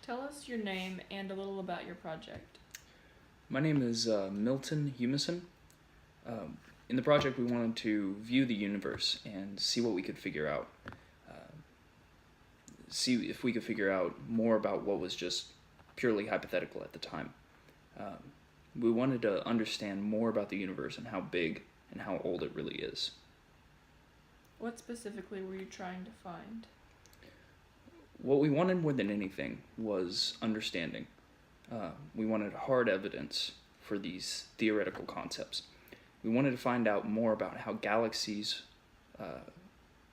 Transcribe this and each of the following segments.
Tell us your name and a little about your project. My name is Milton Humison. In the project, we wanted to view the universe and see what we could figure out. See if we could figure out more about what was just purely hypothetical at the time. We wanted to understand more about the universe and how big and how old it really is. What specifically were you trying to find? What we wanted more than anything was understanding. We wanted hard evidence for these theoretical concepts. We wanted to find out more about how galaxies,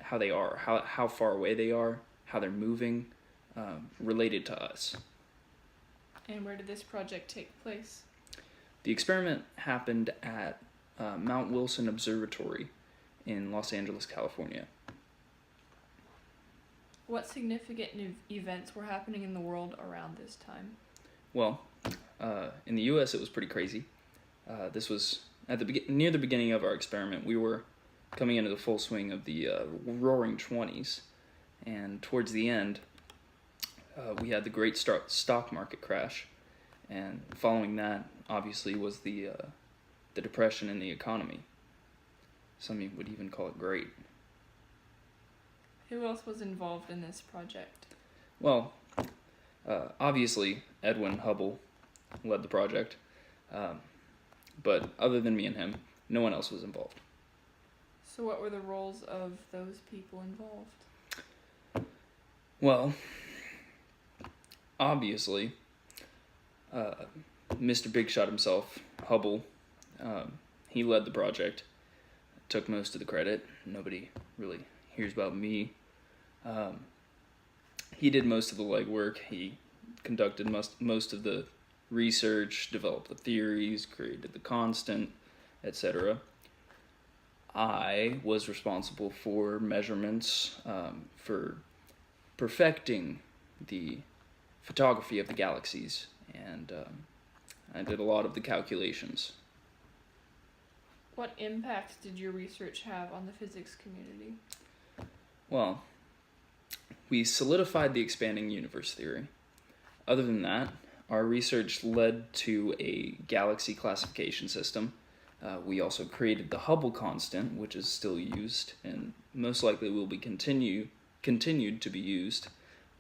how they are, how far away they are, how they're moving, related to us. And where did this project take place? The experiment happened at Mount Wilson Observatory in Los Angeles, California. What significant events were happening in the world around this time? Well, in the U.S. it was pretty crazy. This was near the beginning of our experiment. We were coming into the full swing of the Roaring '20s, and towards the end, we had the great stock market crash, and following that, obviously, was the depression in the economy. Some would even call it great. Who else was involved in this project? Well, obviously, Edwin Hubble led the project, but other than me and him, no one else was involved. So what were the roles of those people involved? Well, obviously, Mr. Big Shot himself, Hubble, he led the project, took most of the credit. Nobody really hears about me. He did most of the legwork. He conducted most of the research, developed the theories, created the constant, etc. I was responsible for measurements, for perfecting the photography of the galaxies, and I did a lot of the calculations. What impact did your research have on the physics community? Well, we solidified the expanding universe theory. Other than that, our research led to a galaxy classification system. We also created the Hubble constant, which is still used and most likely will be continued to be used.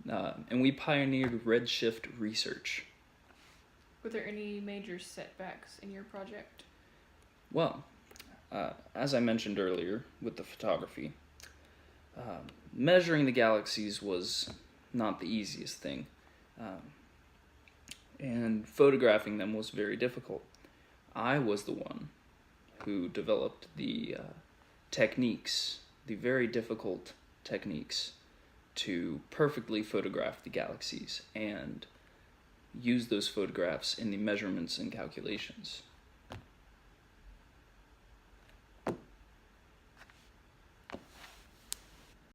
And we pioneered redshift research. Were there any major setbacks in your project? Well, as I mentioned earlier with the photography, measuring the galaxies was not the easiest thing, and photographing them was very difficult. I was the one who developed the techniques, the very difficult techniques, to perfectly photograph the galaxies and use those photographs in the measurements and calculations.